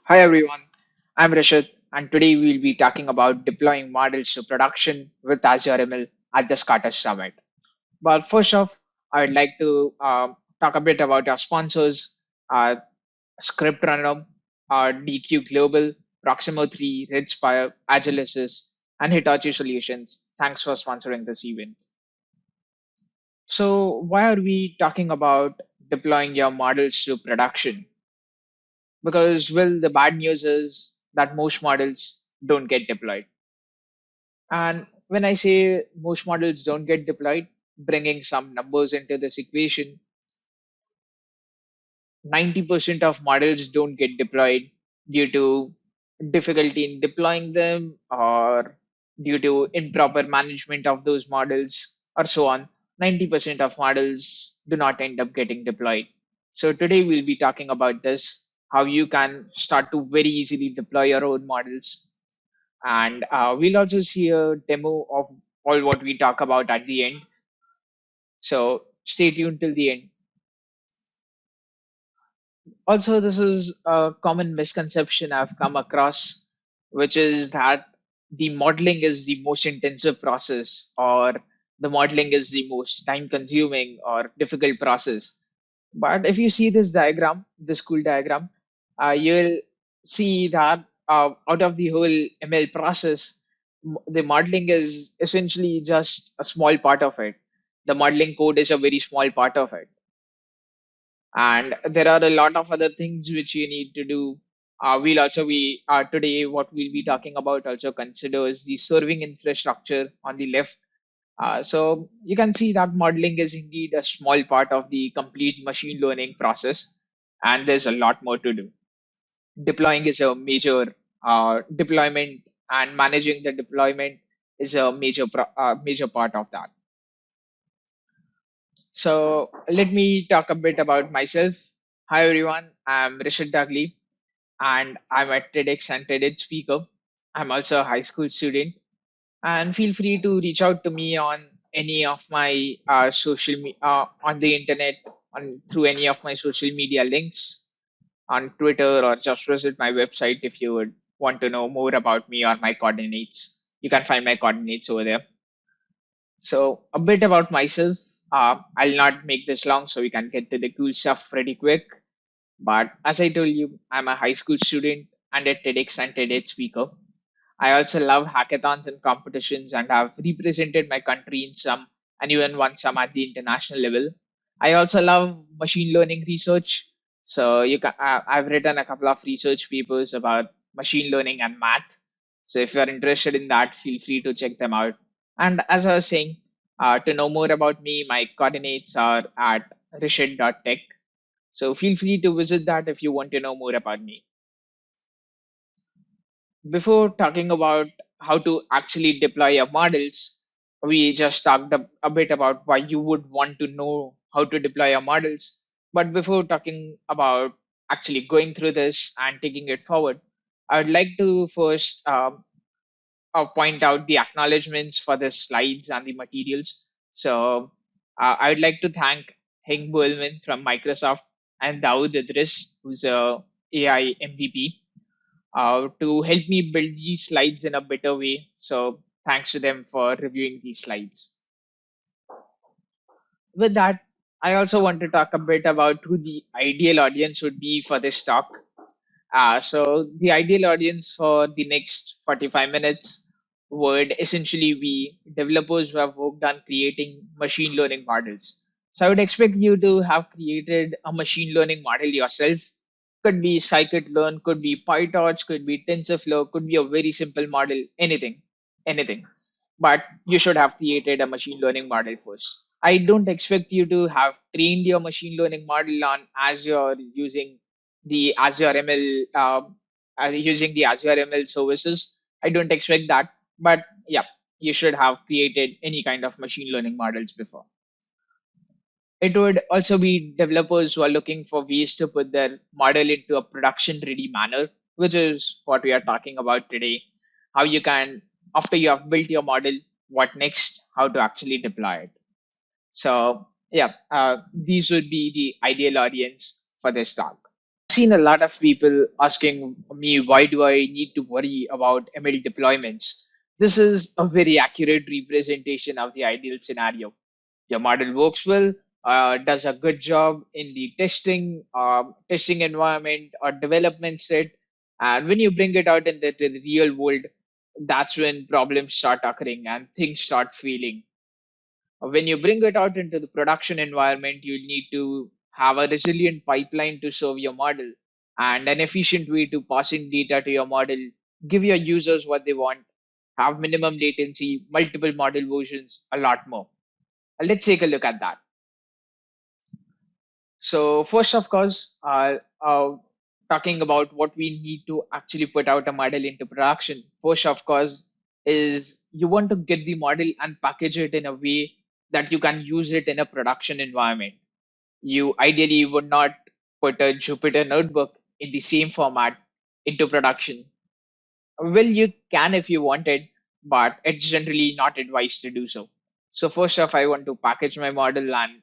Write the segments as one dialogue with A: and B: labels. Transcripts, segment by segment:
A: Hi everyone, I'm Rishit, and today we'll be talking about deploying models to production with Azure ML at the Scottish Summit. But first off, I'd like to talk a bit about our sponsors, uh, Script Runner, DQ Global, Proximo 3, Redspire, Agilisis, and Hitachi Solutions. Thanks for sponsoring this event. So, why are we talking about deploying your models to production? Because, well, the bad news is that most models don't get deployed. And when I say most models don't get deployed, bringing some numbers into this equation, 90% of models don't get deployed due to difficulty in deploying them or due to improper management of those models or so on. 90% of models do not end up getting deployed. So today we'll be talking about this, how you can start to very easily deploy your own models. And we'll also see a demo of all what we talk about at the end. So stay tuned till the end. Also, this is a common misconception I've come across, which is that the modeling is the most intensive process, or the modeling is the most time consuming or difficult process. But if you see this diagram, this cool diagram, you'll see that out of the whole ML process, the modeling is essentially just a small part of it. The modeling code is a very small part of it, and there are a lot of other things which you need to do. We'll also be Today what we'll be talking about also considers the serving infrastructure on the left. So you can see that modeling is indeed a small part of the complete machine learning process, and there's a lot more to do. Deploying is a major deployment, and managing the deployment is a major part of that. So let me talk a bit about myself. Hi everyone, I'm Rishit Dagli, and I'm a TEDx and TEDx speaker. I'm also a high school student, and feel free to reach out to me on any of my on the internet, on through any of my social media links on Twitter, or just visit my website if you would want to know more about me or my coordinates. You can find my coordinates over there. So a bit about myself. I'll not make this long so we can get to the cool stuff pretty quick. But as I told you, I'm a high school student and a TEDx and TEDx speaker. I also love hackathons and competitions and have represented my country in some and even won some at the international level. I also love machine learning research. So I've written a couple of research papers about machine learning and math. So if you're interested in that, feel free to check them out. And as I was saying, to know more about me, my coordinates are at rishit.tech. So feel free to visit that if you want to know more about me. Before talking about how to actually deploy your models, we just talked a bit about why you would want to know how to deploy your models. But before talking about actually going through this and taking it forward, I would like to first point out the acknowledgements for the slides and the materials. So I would like to thank Heng Bullman from Microsoft and Dawood Idris, who's a AI MVP, to help me build these slides in a better way. So thanks to them for reviewing these slides. With that, I also want to talk a bit about who the ideal audience would be for this talk. So the ideal audience for the next 45 minutes would essentially be developers who have worked on creating machine learning models. So I would expect you to have created a machine learning model yourself. Could be scikit-learn, could be PyTorch, could be TensorFlow, could be a very simple model, anything. But you should have created a machine learning model first. I don't expect you to have trained your machine learning model on Azure using the Azure ML services. I don't expect that, but yeah, you should have created any kind of machine learning models before. It would also be developers who are looking for ways to put their model into a production ready manner, which is what we are talking about today. How you can, after you have built your model, what next, how to actually deploy it. So, yeah, these would be the ideal audience for this talk. seen a lot of people asking me, why do I need to worry about ML deployments? This is a very accurate representation of the ideal scenario. Your model works well, does a good job in the testing environment or development set. And when you bring it out in the real world, that's when problems start occurring and things start failing. When you bring it out into the production environment, you need to have a resilient pipeline to serve your model and an efficient way to pass in data to your model, give your users what they want, have minimum latency, multiple model versions, a lot more. Let's take a look at that. So first, of course, talking about what we need to actually put out a model into production. First, of course, is you want to get the model and package it in a way that you can use it in a production environment. You ideally would not put a Jupyter notebook in the same format into production. Well, you can if you wanted, but it's generally not advised to do so. So first off, I want to package my model and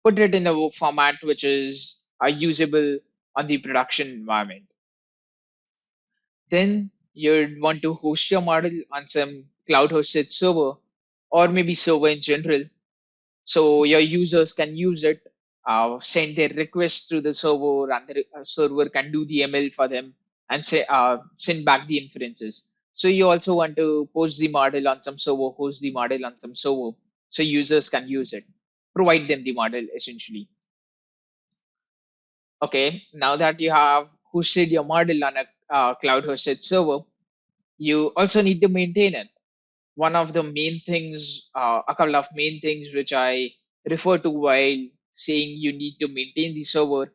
A: put it in a format which is usable on the production environment. Then you'd want to host your model on some cloud hosted server or maybe server in general. So your users can use it, send their requests to the server, and the server can do the ML for them and send back the inferences. So you also want to post the model on some server, host the model on some server, so users can use it, provide them the model essentially. Okay, now that you have hosted your model on a cloud hosted server, you also need to maintain it. One of the main things, a couple of main things which I refer to while saying you need to maintain the server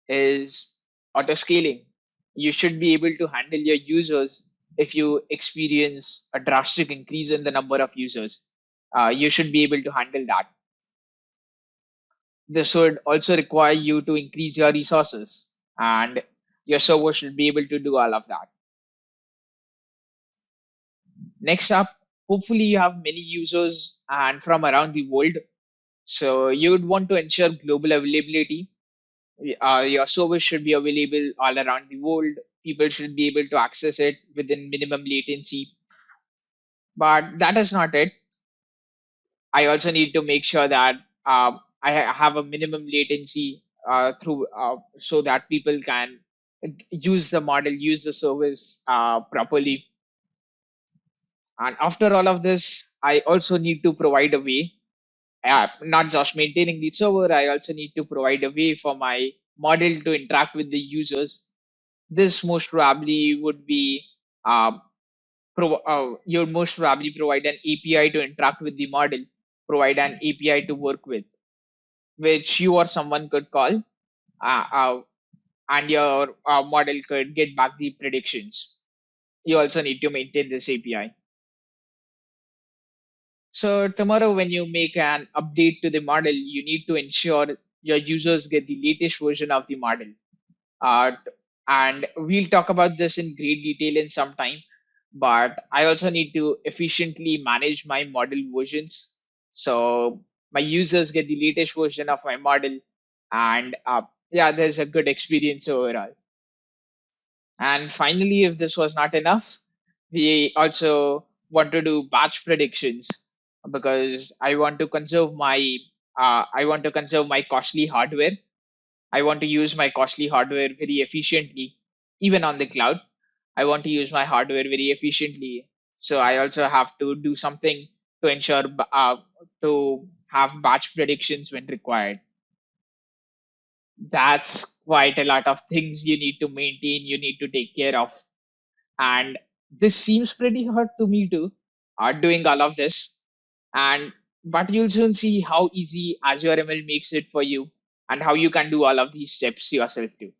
A: is auto scaling. You should be able to handle your users if you experience a drastic increase in the number of users. You should be able to handle that. This would also require you to increase your resources, and your server should be able to do all of that. Next up, hopefully you have many users and from around the world. So you would want to ensure global availability. Your service should be available all around the world. People should be able to access it within minimum latency. But that is not it. I also need to make sure that have a minimum latency through so that people can use the model, use the service properly. And after all of this, I also need to provide a way, not just maintaining the server, I also need to provide a way for my model to interact with the users. This most probably would be you'll most probably provide an API to interact with the model, provide an API to work with, which you or someone could call, uh, uh, and your model could get back the predictions. You also need to maintain this API. So tomorrow, when you make an update to the model, you need to ensure your users get the latest version of the model. Uh, and we'll talk about this in great detail in some time. But I also need to efficiently manage my model versions. So my users get the latest version of my model. And yeah, there's a good experience overall. And finally, if this was not enough, we also want to do batch predictions because I want to conserve my costly hardware. I want to use my costly hardware very efficiently, even on the cloud. I want to use my hardware very efficiently. So I also have to do something to ensure to have batch predictions when required. That's quite a lot of things you need to maintain, you need to take care of. And this seems pretty hard to me too, doing all of this. And but you'll soon see how easy Azure ML makes it for you and how you can do all of these steps yourself too.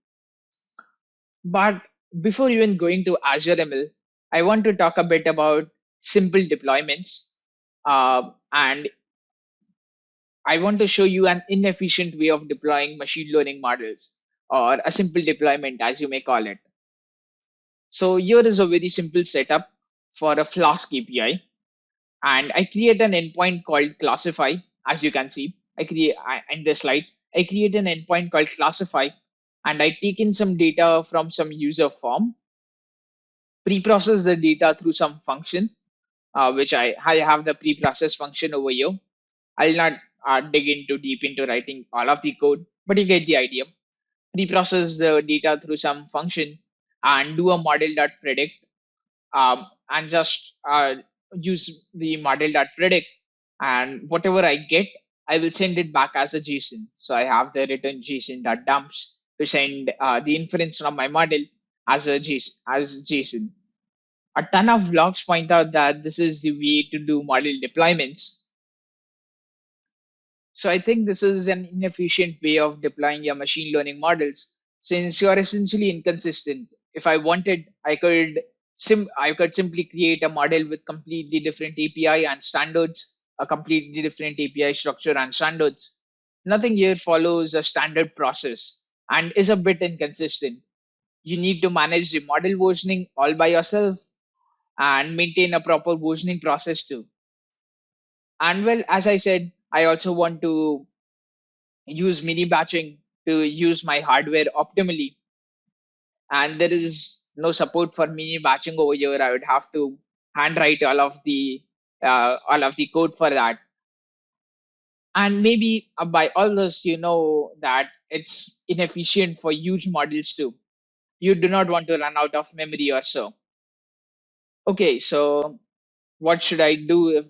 A: But before even going to Azure ML, I want to talk a bit about simple deployments. And I want to show you an inefficient way of deploying machine learning models, or a simple deployment, as you may call it. So here is a very simple setup for a Flask API. And I create an endpoint called classify. As you can see, in this slide, I create an endpoint called classify, and I take in some data from some user form, pre-process the data through some function, which I have the pre-process function over here. I'll not dig into deep into writing all of the code, but you get the idea. Pre-process the data through some function and do a model.predict, and just use the model.predict, and whatever I get, I will send it back as a JSON. So I have the return JSON that dumps to send the inference from my model as a JSON. A ton of logs point out that this is the way to do model deployments. So I think this is an inefficient way of deploying your machine learning models since you are essentially inconsistent. If I wanted, I could simply create a model with completely different API and standards, a completely different API structure and standards. Nothing here follows a standard process and is a bit inconsistent. You need to manage the model versioning all by yourself and maintain a proper versioning process too. And well, as I said, I also want to use mini batching to use my hardware optimally. And there is no support for mini batching over here. I would have to handwrite all of the code for that. And maybe by all this, you know that it's inefficient for huge models too. You do not want to run out of memory or so. Okay, so what should I do if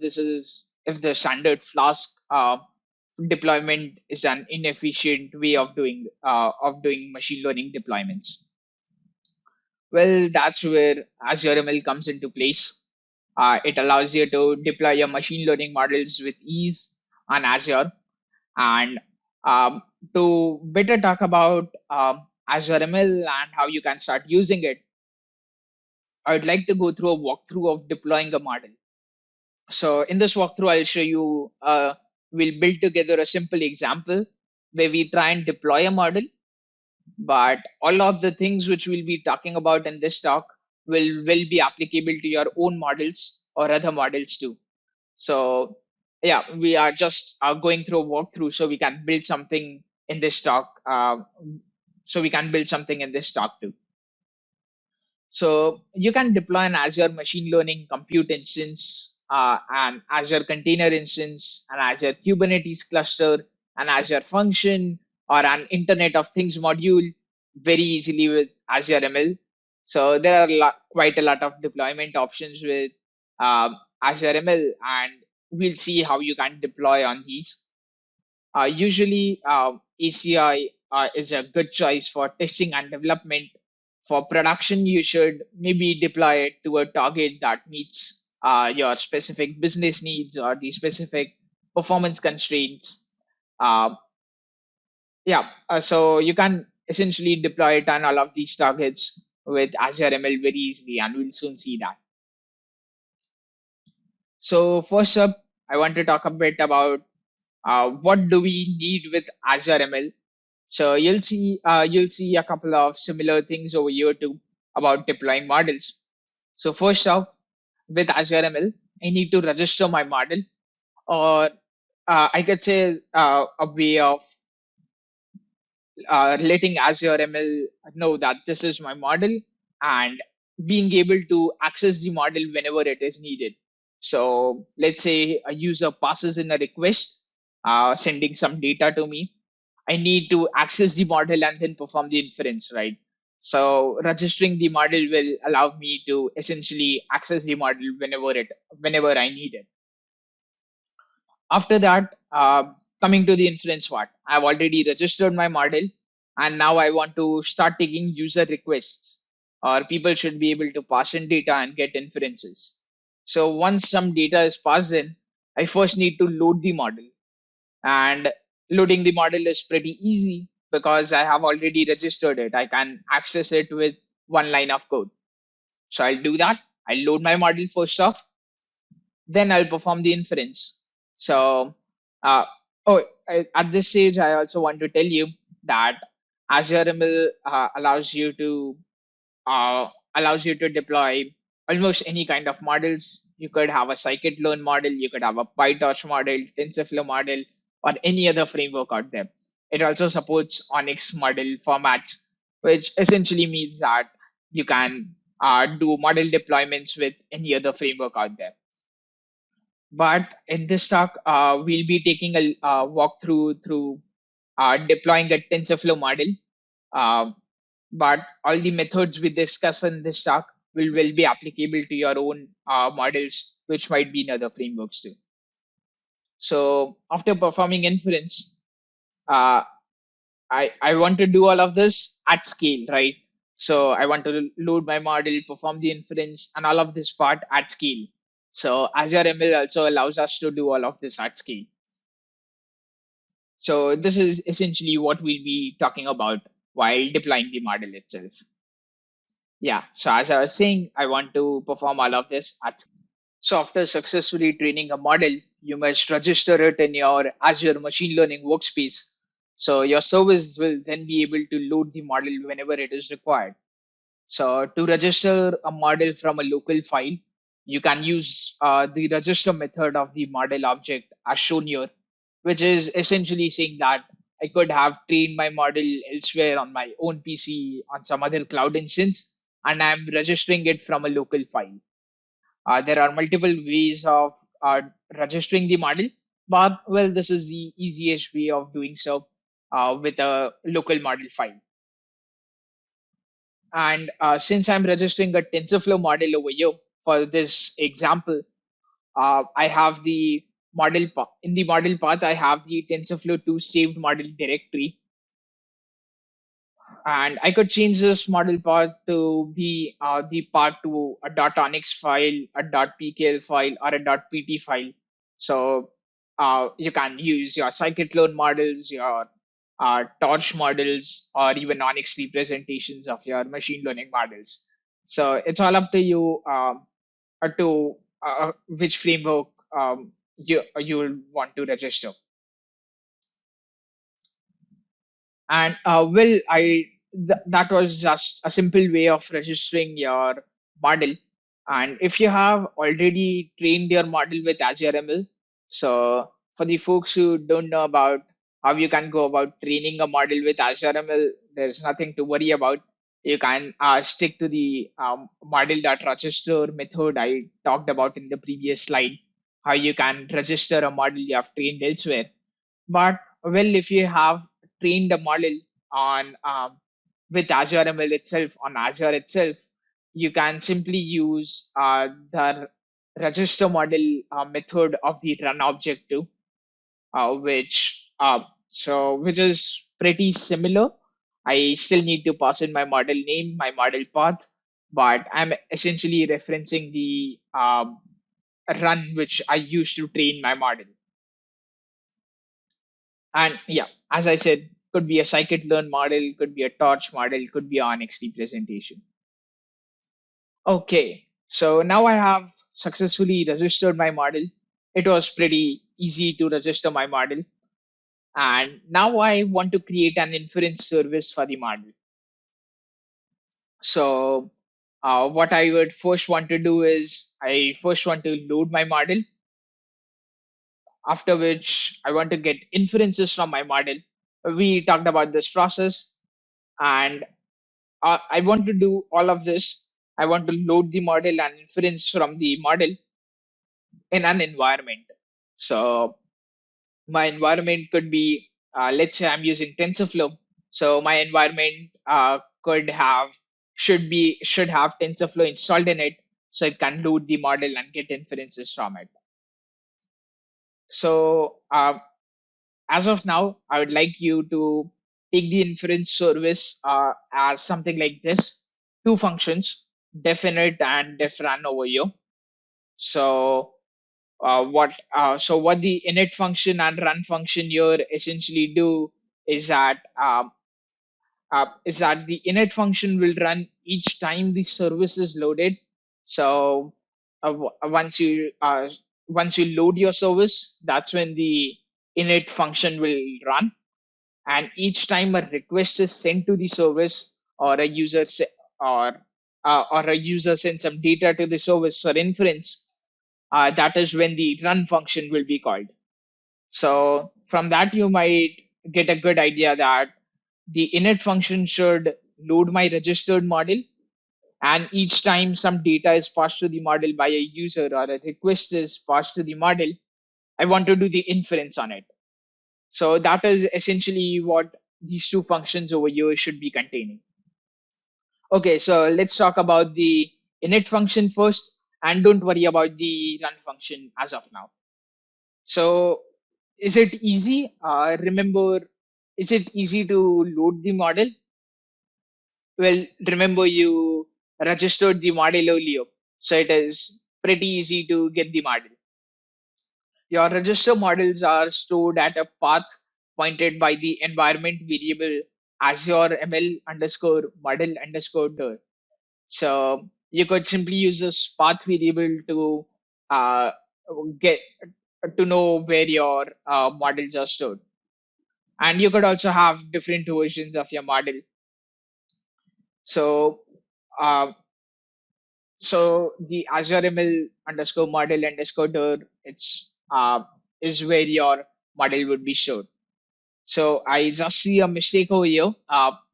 A: the standard Flask deployment is an inefficient way of doing machine learning deployments? Well, that's where Azure ML comes into place. It allows you to deploy your machine learning models with ease on Azure. And um, to better talk about Azure ML and how you can start using it, I would like to go through a walkthrough of deploying a model. So in this walkthrough, I'll show you, we'll build together a simple example where we try and deploy a model, but all of the things which we'll be talking about in this talk will be applicable to your own models or other models too. So yeah, we are just going through a walkthrough so we can build something in this talk. So we can build something in this talk too. So you can deploy an Azure machine learning compute instance, an Azure container instance, an Azure Kubernetes cluster, an Azure function, or an Internet of Things module very easily with Azure ML. So there are quite a lot of deployment options with Azure ML, and we'll see how you can deploy on these. Usually, ACI is a good choice for testing and development. For production, you should maybe deploy it to a target that meets your specific business needs or the specific performance constraints. Uh, so you can essentially deploy it on all of these targets with Azure ML very easily, and we'll soon see that. So first up, I want to talk a bit about what do we need with Azure ML. So you'll see a couple of similar things over here too about deploying models. So first off, with Azure ML, I need to register my model, or I could say a way of letting Azure ML know that this is my model and being able to access the model whenever it is needed. So let's say a user passes in a request, sending some data to me. I need to access the model and then perform the inference, right? So registering the model will allow me to essentially access the model whenever I need it. After that, coming to the inference part, I've already registered my model, and now I want to start taking user requests, or people should be able to pass in data and get inferences. So once some data is passed in, I first need to load the model, and loading the model is pretty easy because I have already registered it. I can access it with one line of code. So I'll do that. I'll load my model first off, then I'll perform the inference. So, uh, at this stage, I also want to tell you that Azure ML uh, allows you to deploy almost any kind of models. You could have a scikit-learn model, you could have a PyTorch model, TensorFlow model, or any other framework out there. It also supports Onyx model formats, which essentially means that you can do model deployments with any other framework out there. But in this talk, we'll be taking a walkthrough through deploying a TensorFlow model. Um, but all the methods we discuss in this talk will be applicable to your own models, which might be in other frameworks too. So after performing inference, uh, I want to do all of this at scale, right? So I want to load my model, perform the inference, and all of this part at scale. So Azure ML also allows us to do all of this at scale. So this is essentially what we'll be talking about while deploying the model itself. Yeah. So as I was saying, I want to perform all of this at scale. So after successfully training a model, you must register it in your Azure machine learning workspace. So your service will then be able to load the model whenever it is required. So to register a model from a local file, you can use the register method of the model object as shown here, which is essentially saying that I could have trained my model elsewhere on my own PC on some other cloud instance, and I'm registering it from a local file. There are multiple ways of registering the model, but well, this is the easiest way of doing so with a local model file. And since I'm registering a TensorFlow model over here for this example, I have the in the model path, I have the TensorFlow 2 saved model directory. And I could change this model path to be the path to a .onyx file, a .pkl file, or a .pt file. So you can use your scikit-learn models, your torch models, or even onyx representations of your machine learning models. So it's all up to you to which framework you will want to register. And well, that was just a simple way of registering your model. And if you have already trained your model with Azure ML, so for the folks who don't know about how you can go about training a model with Azure ML, there's nothing to worry about. You can stick to the model.register method I talked about in the previous slide, how you can register a model you have trained elsewhere. But well, if you have trained a model on with Azure ML itself on Azure itself, you can simply use the register model method of the run object too, which is pretty similar. I still need to pass in my model name, my model path, but I'm essentially referencing the run which I used to train my model. And yeah, as I said, could be a scikit-learn model, could be a torch model, could be an XD presentation. Okay, so now I have successfully registered my model. It was pretty easy to register my model. And now I want to create an inference service for the model. So what I would first want to do is I first want to load my model, after which I want to get inferences from my model. We talked about this process, and I want to do all of this. I want to load the model and inference from the model in an environment. So my environment could be, let's say I'm using TensorFlow. So my environment should have TensorFlow installed in it, so it can load the model and get inferences from it. So as of now, I would like you to take the inference service as something like this: two functions, definite and defrun over here. So what the init function and run function here essentially do is that the init function will run each time the service is loaded. So once you load your service, that's when the init function will run. And each time a request is sent to the service, or a user sends some data to the service for inference, that is when the run function will be called. So from that, you might get a good idea that the init function should load my registered model, and each time some data is passed to the model by a user or a request is passed to the model, I want to do the inference on it. So that is essentially what these two functions over here should be containing. Okay, so let's talk about the init function first, and don't worry about the run function as of now. So is it easy? Remember, is it easy to load the model? Well, remember you registered the model earlier, so it is pretty easy to get the model. Your register models are stored at a path pointed by the environment variable Azure ML underscore model underscore dir. So you could simply use this path variable to uh, get to know where your models are stored. And you could also have different versions of your model. So uh, so the Azure ML underscore model underscore dir, it's is where your model would be stored. So I just see a mistake over here.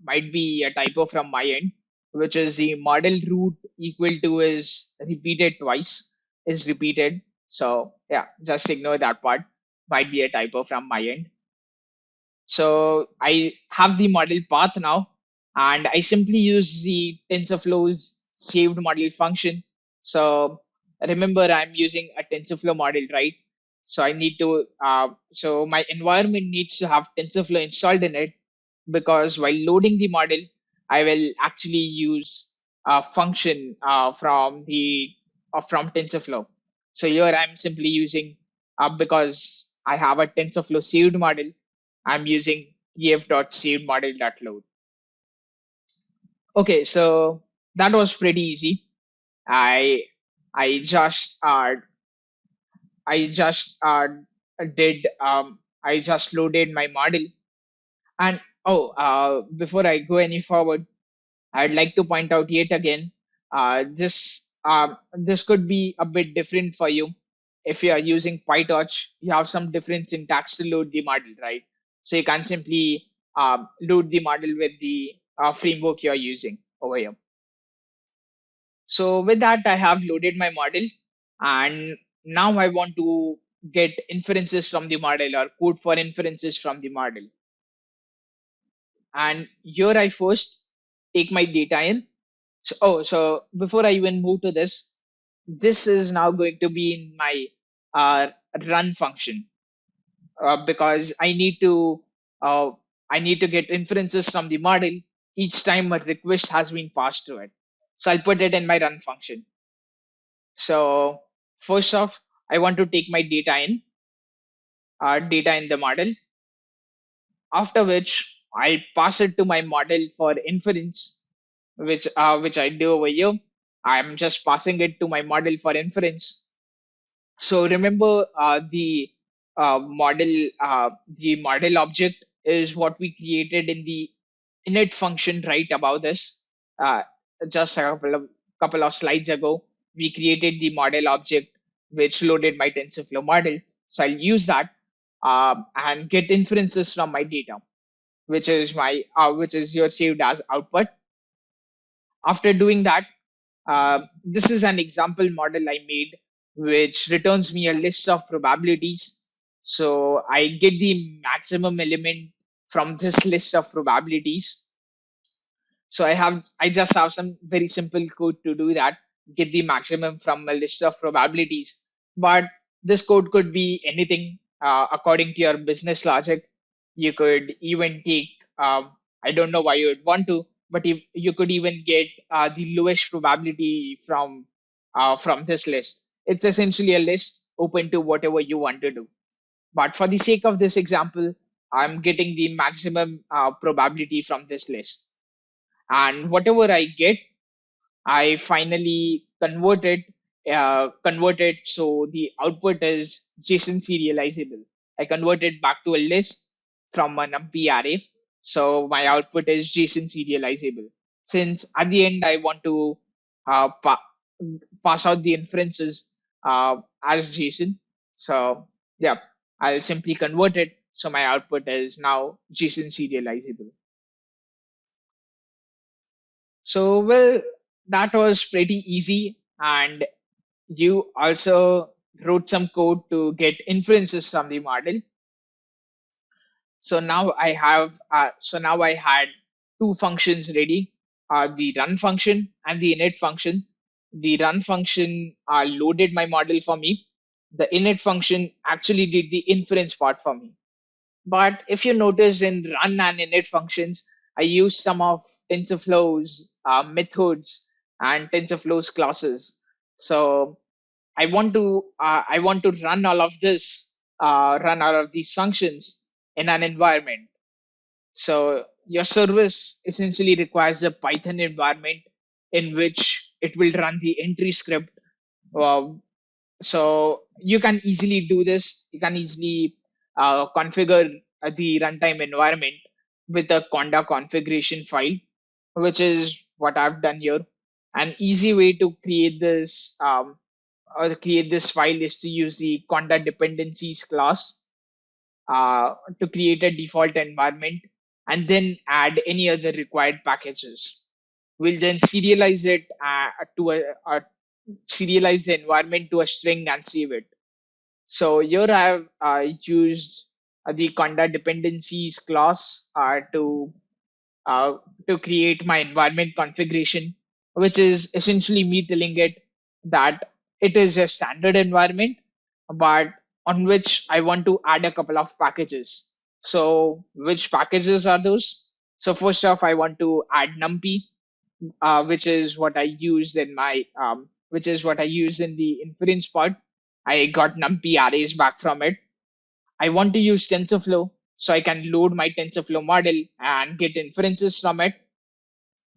A: Might be a typo from my end, which is the model root equal to is repeated twice, is repeated. So yeah, just ignore that part. Might be a typo from my end. So I have the model path now, and I simply use the TensorFlow's saved model function. So remember, I'm using a TensorFlow model, right? So I need to, so my environment needs to have TensorFlow installed in it, because while loading the model, I will actually use a function from TensorFlow. So here I'm simply using, because I have a TensorFlow saved model, I'm using tf.savedModel.load. Okay, so that was pretty easy. I I just I just did I just loaded my model. And before I go any forward, I'd like to point out yet again, this could be a bit different for you. If you are using PyTorch, you have some different syntax to load the model, right? So you can't simply load the model with the framework you're using over here. So with that, I have loaded my model, and now I want to get inferences from the model or code for inferences from the model. And here I first take my data in. So before I even move to this, this is now going to be in my uh, run function, because uh, I need to get inferences from the model each time a request has been passed to it. So I'll put it in my run function. So first off, I want to take my data in the model, after which I pass it to my model for inference, which I do over here. I'm just passing it to my model for inference. So remember, the model object is what we created in the init function right above this. Uh, just a couple of slides ago, we created the model object which loaded my TensorFlow model. So I'll use that and get inferences from my data, which is your saved as output. After doing that, this is an example model I made, which returns me a list of probabilities. So I get the maximum element from this list of probabilities. So I just have some very simple code to do that, get the maximum from a list of probabilities. But this code could be anything according to your business logic. You could even take, I don't know why you would want to, but if you could even get the lowest probability from this list. It's essentially a list open to whatever you want to do. But for the sake of this example, I'm getting the maximum probability from this list. And whatever I get, I finally convert it so the output is JSON serializable. I convert it back to a list from an NumPy array, so my output is JSON serializable. Since at the end I want to uh, pa- pass out the inferences as JSON, so yeah, I'll simply convert it So my output is now JSON serializable. So, well, that was pretty easy. And you also wrote some code to get inferences from the model. So now I had two functions ready, the run function and the init function. The run function loaded my model for me. The init function actually did the inference part for me. But if you notice in run and init functions, I use some of TensorFlow's methods and TensorFlow's classes. So I want to run all of these functions in an environment. So your service essentially requires a Python environment in which it will run the entry script. Uh, so you can easily do this. You can easily configure the runtime environment with a conda configuration file, which is what I've done here. An easy way to create this file is to use the conda dependencies class to create a default environment and then add any other required packages. We'll then serialize the environment to a string and save it. So here I have used the conda dependencies class uh, to create my environment configuration, which is essentially me telling it that it is a standard environment, but on which I want to add a couple of packages. So which packages are those? So first off, I want to add NumPy, which is what I use in the inference part. I got NumPy arrays back from it. I want to use TensorFlow so I can load my TensorFlow model and get inferences from it.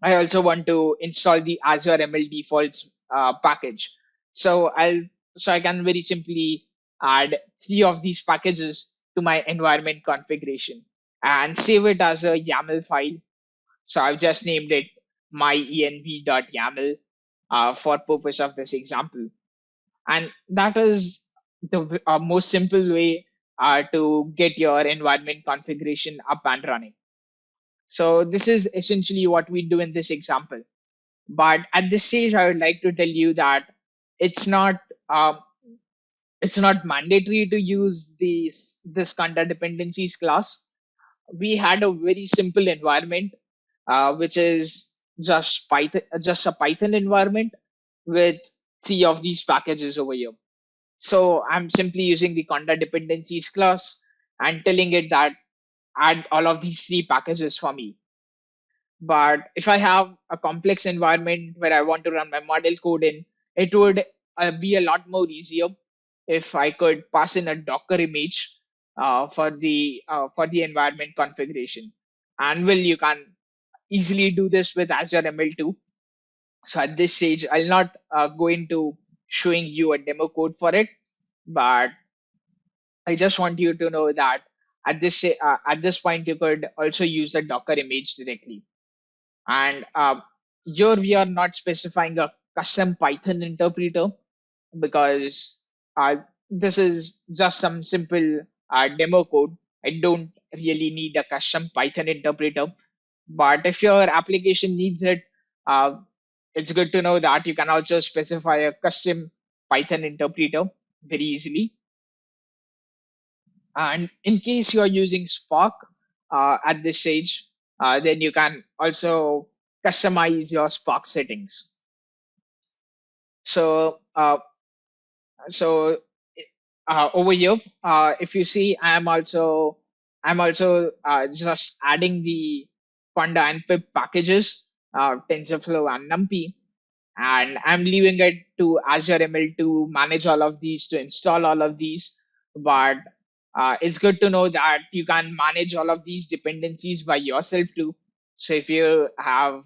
A: I also want to install the Azure ML defaults package. So I can very simply add three of these packages to my environment configuration and save it as a YAML file. So I've just named it myenv.yaml for purpose of this example. And that is the most simple way to get your environment configuration up and running. So this is essentially what we do in this example. But at this stage, I would like to tell you that it's not um, it's not mandatory to use this content dependencies class. We had a very simple environment, which is just a Python environment with three of these packages over here. So I'm simply using the content dependencies class and telling it that add all of these three packages for me. But if I have a complex environment where I want to run my model code in, it would be a lot more easier if I could pass in a Docker image for the environment configuration. And well, you can easily do this with Azure ML too. So at this stage, I'll not go into showing you a demo code for it, but I just want you to know that at this point you could also use a Docker image directly. And here we are not specifying a custom Python interpreter because this is just some simple demo code. I don't really need a custom Python interpreter. But if your application needs it, uh, it's good to know that you can also specify a custom Python interpreter very easily. And in case you are using Spark at this stage, then you can also customize your Spark settings. So, so over here, if you see, I'm also just adding the Panda and pip packages, TensorFlow and NumPy, and I'm leaving it to Azure ML to manage all of these, to install all of these. But it's good to know that you can manage all of these dependencies by yourself too. So if you have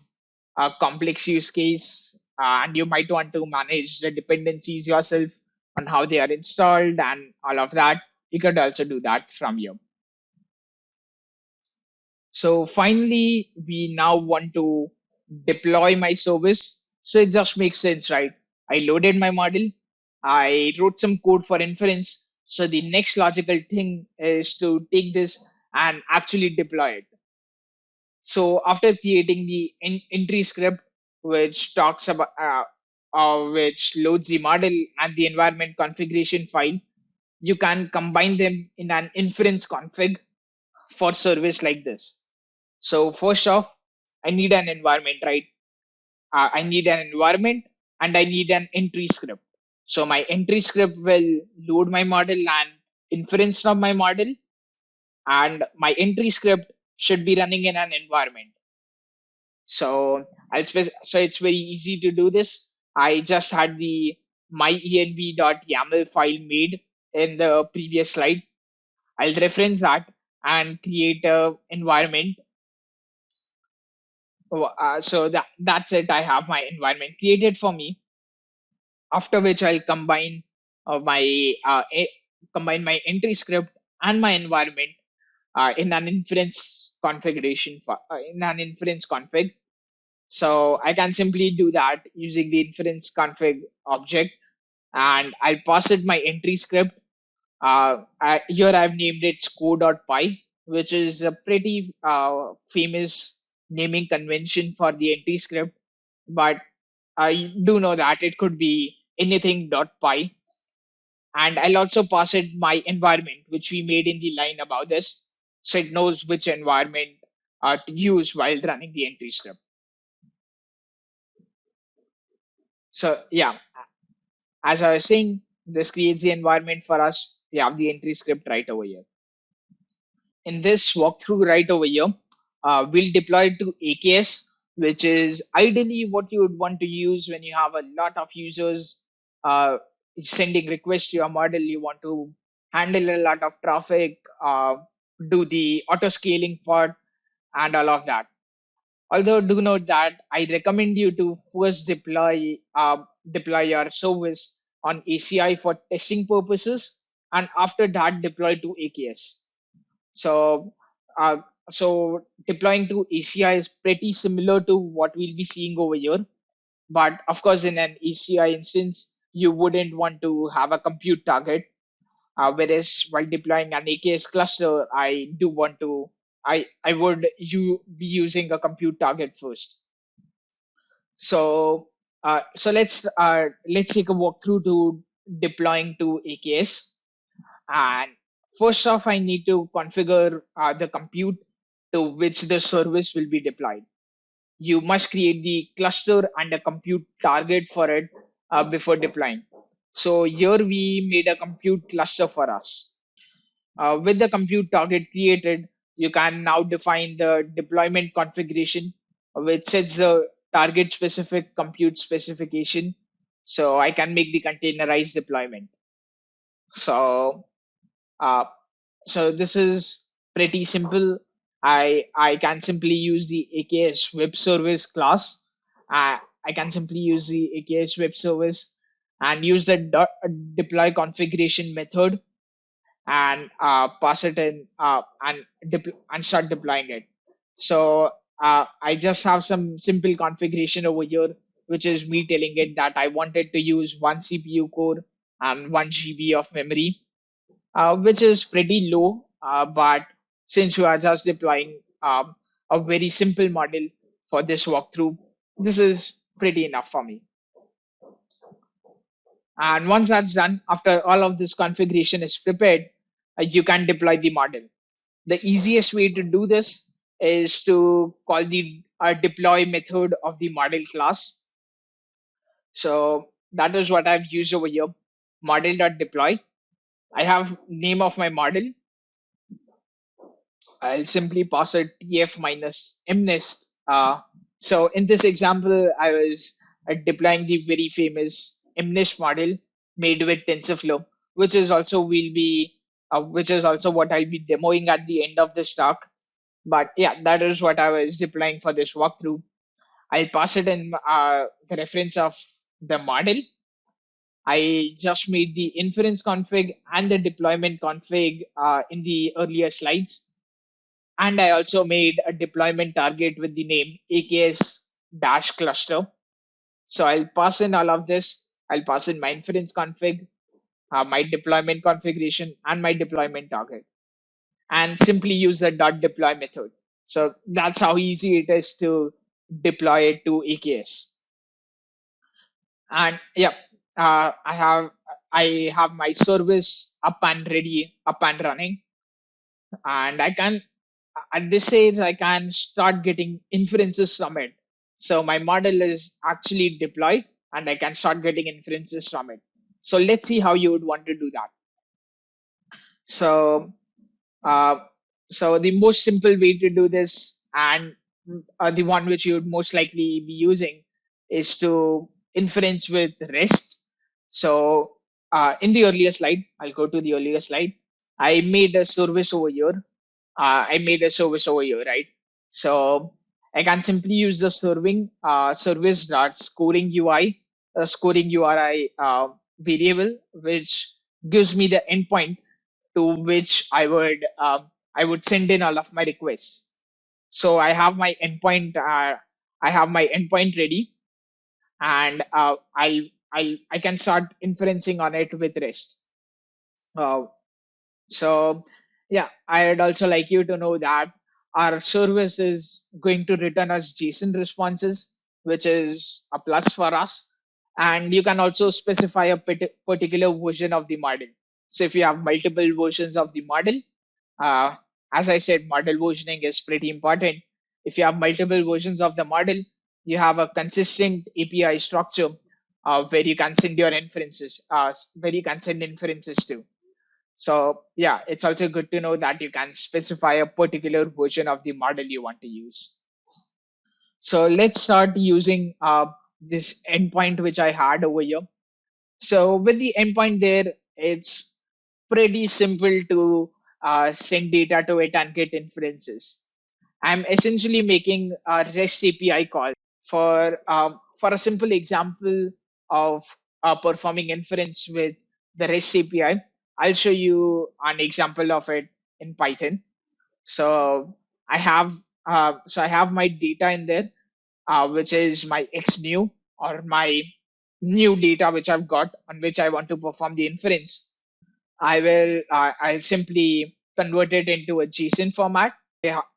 A: a complex use case and you might want to manage the dependencies yourself on how they are installed and all of that, you could also do that from here. So finally, we now want to deploy my service. So it just makes sense, right? I loaded my model. I wrote some code for inference. So the next logical thing is to take this and actually deploy it. So after creating the entry script, which talks about which loads the model and the environment configuration file, you can combine them in an inference config for service like this. So first off, I need an environment, right? I need an environment and I need an entry script. So my entry script will load my model and inference from my model, and my entry script should be running in an environment. So so it's very easy to do this. I just had the myenv.yaml file made in the previous slide. I'll reference that and create a environment. So that's it. I have my environment created for me. After which I'll combine my entry script and my environment in an inference configuration in an inference config. So I can simply do that using the inference config object, and I'll pass it my entry script. Here I've named it score.py, which is a pretty famous naming convention for the entry script, but I do know that it could be anything.py. And I'll also pass it my environment, which we made in the line about this, so it knows which environment to use while running the entry script. So yeah, as I was saying, this creates the environment for us. We have the entry script right over here. In this walkthrough right over here, we'll deploy it to AKS, which is ideally what you would want to use when you have a lot of users uh, sending requests to your model. You want to handle a lot of traffic, do the auto scaling part, and all of that. Although do note that I recommend you to first deploy your service on ACI for testing purposes, and after that deploy to AKS. So, uh, so deploying to ACI is pretty similar to what we'll be seeing over here. But of course, in an ACI instance, you wouldn't want to have a compute target. Whereas while deploying an AKS cluster, I would you be using a compute target first. So, let's take a walkthrough to deploying to AKS. And first off, I need to configure the compute to which the service will be deployed. You must create the cluster and a compute target for it before deploying. So here we made a compute cluster for us. With the compute target created, you can now define the deployment configuration, which sets the target specific compute specification. So I can make the containerized deployment. So uh, so this is pretty simple. I can simply use the AKS web service class. I can simply use the AKS web service and use the deploy configuration method and pass it in and start deploying it. So I just have some simple configuration over here, which is me telling it that I wanted to use one CPU core and 1 GB of memory, which is pretty low. But since you are just deploying a very simple model for this walkthrough, this is pretty enough for me. And once that's done, after all of this configuration is prepared, you can deploy the model. The easiest way to do this is to call the deploy method of the model class. So that is what I've used over here, model.deploy. I have name of my model. I'll simply pass it tf minus mnest. So in this example, I was deploying the very famous mnest model made with TensorFlow, which is also what I'll be demoing at the end of this talk. But yeah, that is what I was deploying for this walkthrough. I'll pass it in the reference of the model. I just made the inference config and the deployment config in the earlier slides. And I also made a deployment target with the name AKS dash cluster. So I'll pass in all of this. I'll pass in my inference config. my deployment configuration, and my deployment target, and simply use the dot deploy method. So that's how easy it is to deploy it to AKS. And yeah, I have my service up and ready, up and running, and I can at this stage I can start getting inferences from it. So my model is actually deployed, and I can start getting inferences from it. So let's see how you would want to do that. So Uh, so the most simple way to do this, and the one which you would most likely be using, is to inference with REST. So in the earlier slide, I'll go to the earlier slide. I made a service over here. Right? So I can simply use the service dot scoring UI, scoring URI variable, which gives me the endpoint to which I would send in all of my requests. So I have my endpoint ready, and I can start inferencing on it with REST. Uh, so yeah, I'd also like you to know that our service is going to return us JSON responses, which is a plus for us. And you can also specify a particular version of the model. So if you have multiple versions of the model, uh, as I said, model versioning is pretty important. If you have multiple versions of the model, you have a consistent API structure where you can send your inferences, where you can send inferences to. So yeah, it's also good to know that you can specify a particular version of the model you want to use. So let's start using this endpoint which I had over here. So with the endpoint there, it's pretty simple to send data to it and get inferences. I'm essentially making a REST API call for a simple example of performing inference with the REST API. I'll show you an example of it in Python. So I have my data in there, which is my X new, or my new data which I've got on which I want to perform the inference. I'll simply convert it into a JSON format.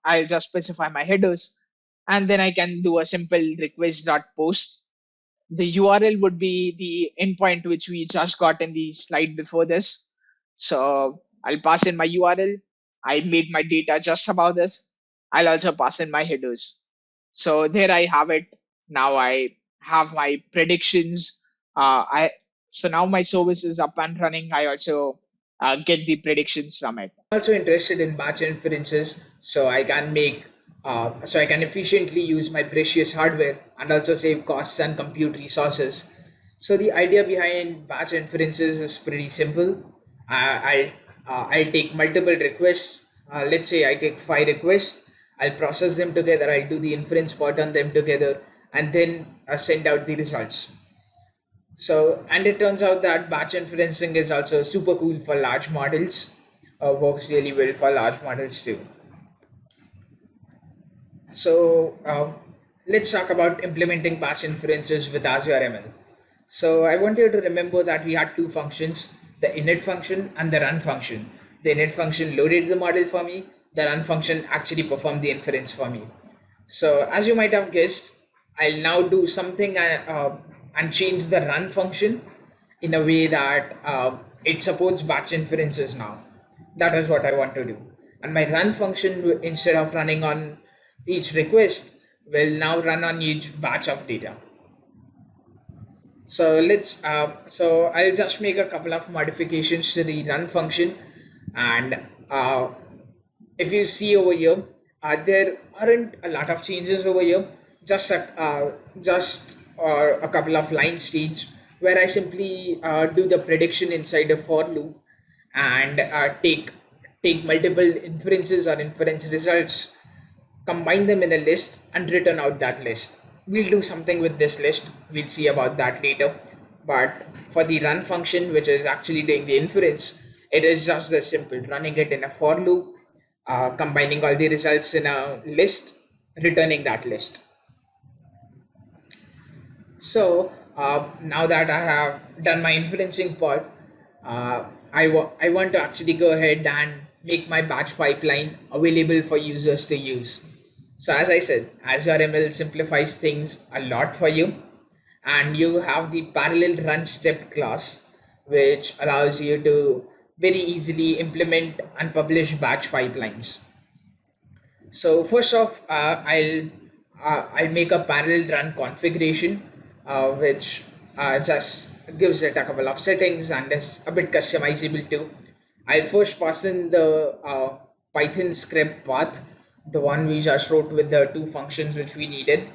A: I'll just specify my headers, and then I can do a simple request.post. The URL would be the endpoint which we just got in the slide before this. So I'll pass in my URL. I made my data just about this. I'll also pass in my headers. So there I have it. Now I have my predictions. I So now my service is up and running. I also get the predictions from it.
B: Also interested in batch inferences, so I can efficiently use my precious hardware and also save costs and compute resources. So the idea behind batch inferences is pretty simple. I'll take multiple requests. Let's say I take 5 requests. I'll process them together. I'll do the inference part on them together, and then send out the results. So, and it turns out that batch inferencing is also super cool for large models, works really well for large models too. So, let's talk about implementing batch inferences with Azure ML. So, I want you to remember that we had two functions, the init function and the run function. The init function loaded the model for me, the run function actually performed the inference for me. So as you might have guessed, I'll now do something and change the run function in a way that it supports batch inferences now. That is what I want to do. And my run function, instead of running on each request, will now run on each batch of data. So I'll just make a couple of modifications to the run function, and uh, if you see over here, there aren't a lot of changes over here. Just a couple of line stage where I simply do the prediction inside a for loop, and take multiple inferences or inference results, combine them in a list, and return out that list. We'll do something with this list. We'll see about that later. But for the run function, which is actually doing the inference, it is just this simple, running it in a for loop, combining all the results in a list, returning that list. So now that I have done my inferencing part, I want to actually go ahead and make my batch pipeline available for users to use. So as I said, Azure ML simplifies things a lot for you, and you have the parallel run step class, which allows you to very easily implement and publish batch pipelines. So first off, I'll make a parallel run configuration, which just gives it a couple of settings and is a bit customizable too. I'll first pass in the Python script path, the one we just wrote with the two functions which we needed.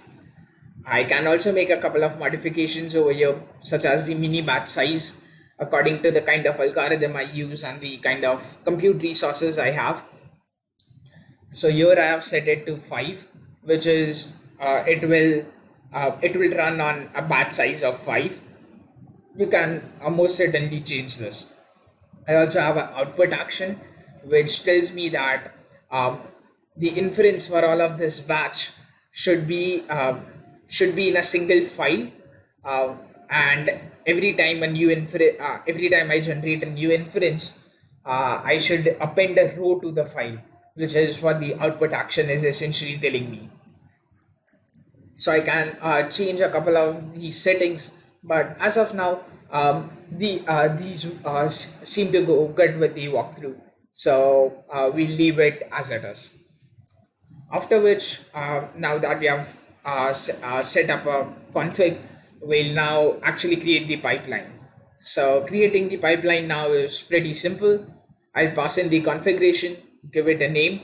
B: I can also make a couple of modifications over here, such as the mini batch size, according to the kind of algorithm I use and the kind of compute resources I have. So here I have set it to 5, which is it will run on a batch size of 5. You can most certainly change this. I also have an output action which tells me that um, the inference for all of this batch should be should be in a single file, uh, and every time I generate a new inference, I should append a row to the file, which is what the output action is essentially telling me. So I can change a couple of these settings, but as of now, these seem to go good with the walkthrough, so we'll leave it as it is. After which, now that we have set up a config, we'll now actually create the pipeline. So creating the pipeline now is pretty simple. I'll pass in the configuration, give it a name,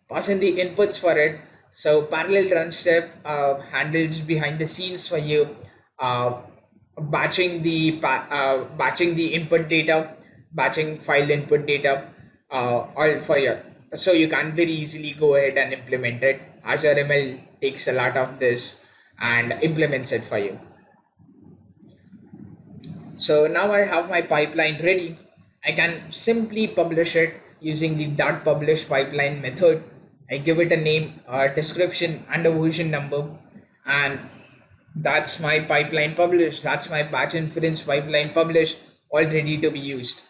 B: pass in the inputs for it. So parallel run step handles behind the scenes for you, uh, batching the input data, batching file input data, all for you, so you can very easily go ahead and implement it. Azure ML takes a lot of this and implements it for you. So now I have my pipeline ready. I can simply publish it using the dot publish pipeline method. I give it a name, a description, and a version number, and that's my pipeline published. That's my batch inference pipeline published, all ready to be used.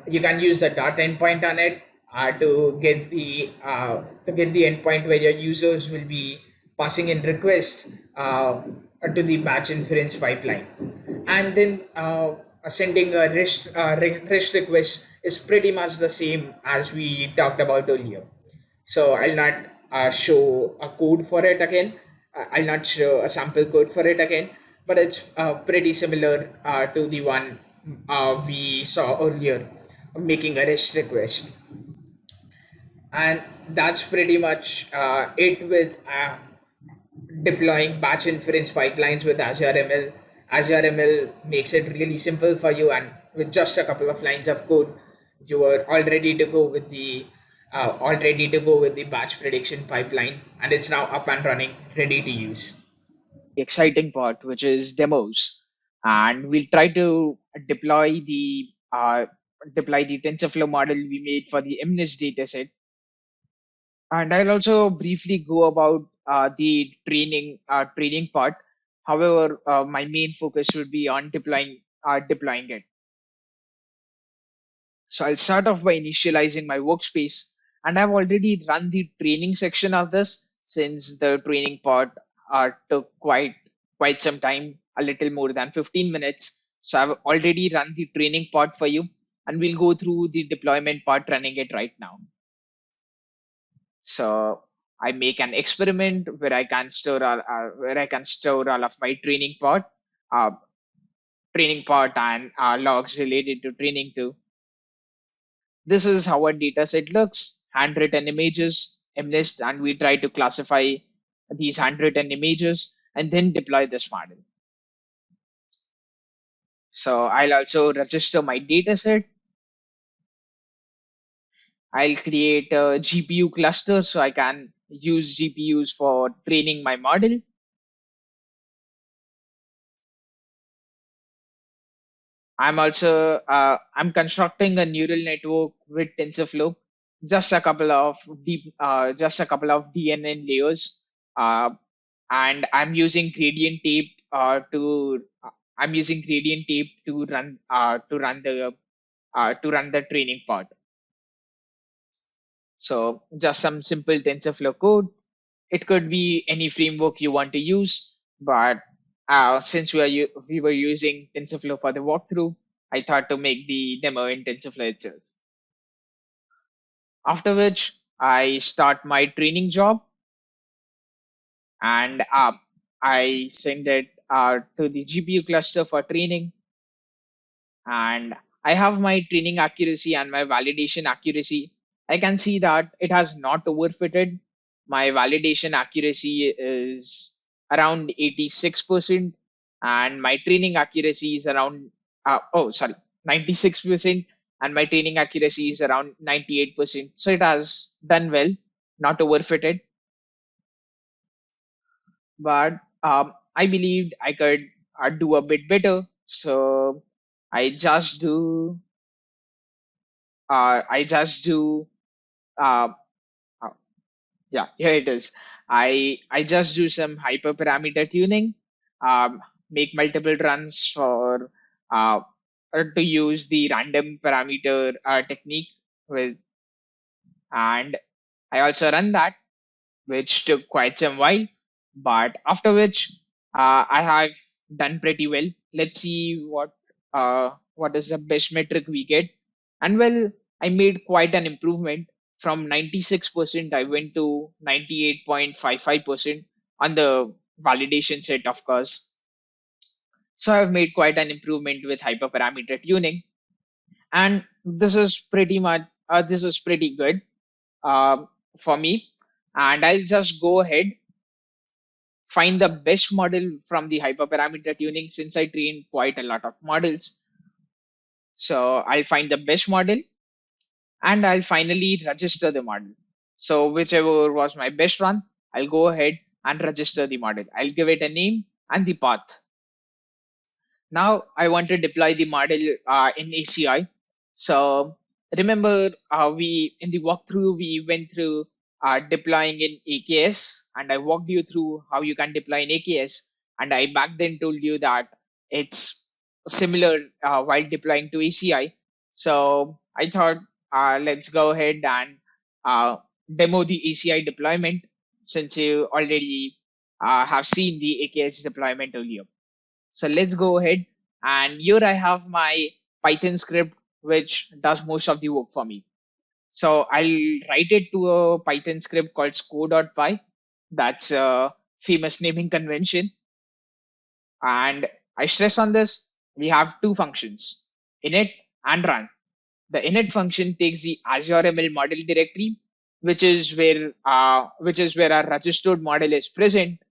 B: You can use a dot endpoint on it to get the endpoint where your users will be passing in requests to the batch inference pipeline, and then sending a REST request is pretty much the same as we talked about earlier. So I'll not show a code for it again. I'll not show a sample code for it again, but it's pretty similar to the one we saw earlier, making a REST request. And that's pretty much it with deploying batch inference pipelines with Azure ML. Azure ML makes it really simple for you, and with just a couple of lines of code, you are all ready to go with the batch prediction pipeline, and it's now up and running, ready to use.
A: The exciting part, which is demos, and we'll try to deploy the uh, deploy the TensorFlow model we made for the MNIST dataset. And I'll also briefly go about the training part. However, my main focus would be on deploying it. So I'll start off by initializing my workspace, and I've already run the training section of this since the training part took quite some time, a little more than 15 minutes. So I've already run the training part for you, and we'll go through the deployment part running it right now. So I make an experiment where I can store all of my uh, training part and logs related to training too. This is how our data set looks: handwritten images, MNIST, and we try to classify these handwritten images and then deploy this model. So I'll also register my data set. I'll create a GPU cluster so I can use GPUs for training my model. I'm constructing a neural network with TensorFlow, just a couple of DNN layers, uh, and I'm using gradient tape to I'm using gradient tape to run the training part. So just some simple TensorFlow code. It could be any framework you want to use, but since we were using TensorFlow for the walkthrough, I thought to make the demo in TensorFlow itself. After which I start my training job, and I send it to the GPU cluster for training, and I have my training accuracy and my validation accuracy. I can see that it has not overfitted. My validation accuracy is around 86%, and my training accuracy is around, 96%, and my training accuracy is around 98%. So it has done well, not overfitted. But I believed I could do a bit better. So I just do I just do uh, uh, yeah, here it is. I just do some hyperparameter tuning, make multiple runs for uh, to use the random parameter technique with, and I also run that, which took quite some while, but after which I have done pretty well. Let's see what is the best metric we get. And well, I made quite an improvement. From 96%, I went to 98.55% on the validation set, of course. So I've made quite an improvement with hyperparameter tuning. And this is pretty good uh, for me. And I'll just go ahead find the best model from the hyperparameter tuning since I trained quite a lot of models. So I'll find the best model and I'll finally register the model. So whichever was my best run, I'll go ahead and register the model. I'll give it a name and the path. Now I want to deploy the model in ACI. So remember, we in the walkthrough we went through deploying in AKS, and I walked you through how you can deploy in AKS, and I back then told you that it's similar while deploying to ACI. So I thought let's go ahead and uh, demo the ACI deployment since you already have seen the AKS deployment earlier. So let's go ahead. And here I have my Python script, which does most of the work for me. So I'll write it to a Python script called sco.py. That's a famous naming convention. And I stress on this, we have two functions, init and run. The init function takes the Azure ML model directory, which is where our registered model is present,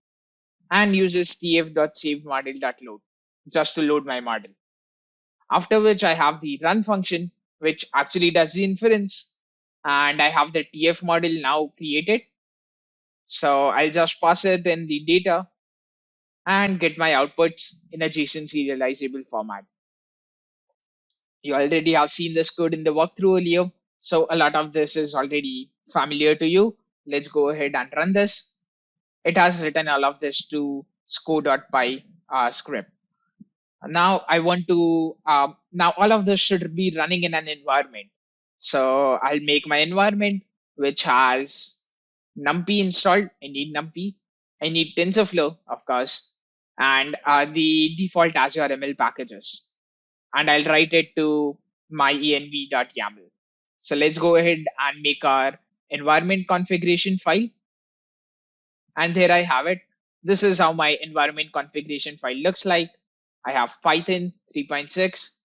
A: and uses tf.savemodel.load just to load my model. After which I have the run function, which actually does the inference, and I have the TF model now created. So I'll just pass it in the data and get my outputs in a JSON serializable format. You already have seen this code in the walkthrough earlier, so a lot of this is already familiar to you. Let's go ahead and run this. It has written all of this to sco.py script. Now I want to now all of this should be running in an environment. So I'll make my environment which has numpy installed. I need numpy. I need TensorFlow, of course, and the default Azure ML packages. And I'll write it to my env.yaml. So let's go ahead and make our environment configuration file. And there I have it. This is how my environment configuration file looks like. I have Python 3.6.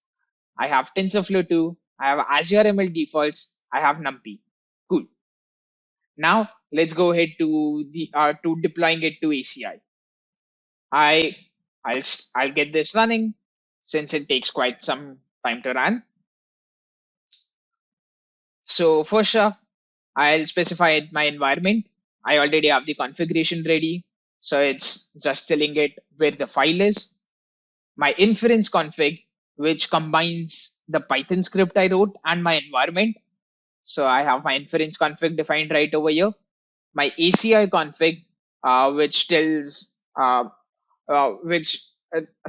A: I have TensorFlow 2. I have Azure ML defaults. I have NumPy. Cool. Now let's go ahead to deploying it to ACI. I I'll get this running since it takes quite some time to run. So first off, I'll specify my environment. I already have the configuration ready. So it's just telling it where the file is. My inference config, which combines the Python script I wrote and my environment. So I have my inference config defined right over here. My ACI config, which tells, which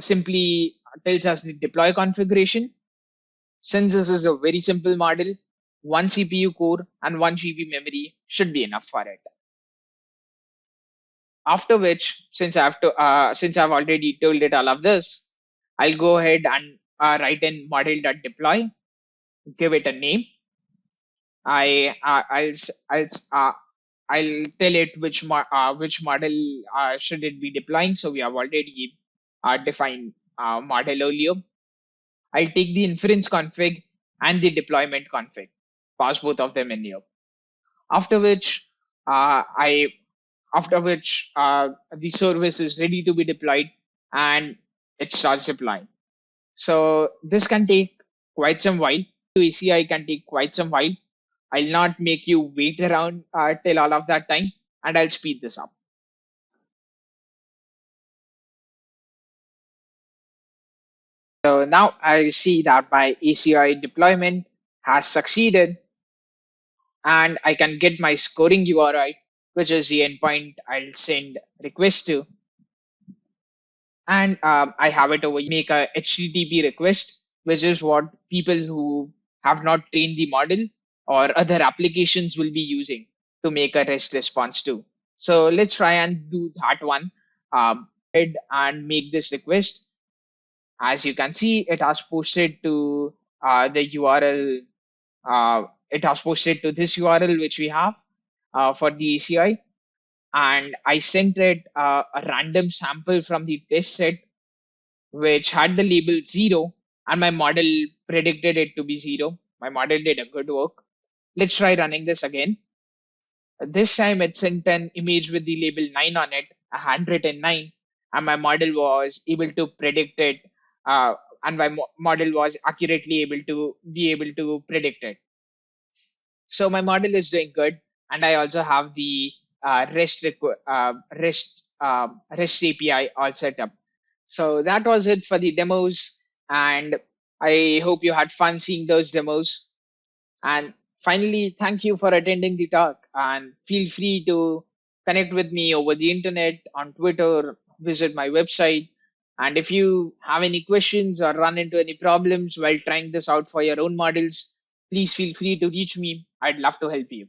A: simply tells us the deploy configuration. Since this is a very simple model, one CPU core and 1 GB memory should be enough for it. After which, since I've already told it all of this, I'll go ahead and write in model.deploy, give it a name. I'll tell it which model should it be deploying. So we have already defined model earlier. I'll take the inference config and the deployment config, pass both of them in here. After which, I after which the service is ready to be deployed and it starts deploying. So this can take quite some while. To ACI can take quite some while. I'll not make you wait around till all of that time, and I'll speed this up. So now I see that my ACI deployment has succeeded, and I can get my scoring URI, which is the endpoint I'll send request to, and I have it over. Make a HTTP request, which is what people who have not trained the model or other applications will be using to make a REST response to. So let's try and do that one. Head and make this request. As you can see, it has posted to the URL. It has posted to this URL which we have for the ACI, and I sent it a random sample from the test set which had the label 0, and my model predicted it to be 0. My model did a good work. Let's try running this again. This time it sent an image with the label 9 on it, a handwritten 9, and my model was able to predict it, uh, and my model was accurately able to predict it. So my model is doing good, and I also have the REST API all set up. So that was it for the demos, and I hope you had fun seeing those demos. And finally, thank you for attending the talk, and feel free to connect with me over the internet, on Twitter, visit my website. And if you have any questions or run into any problems while trying this out for your own models, please feel free to reach me. I'd love to help you.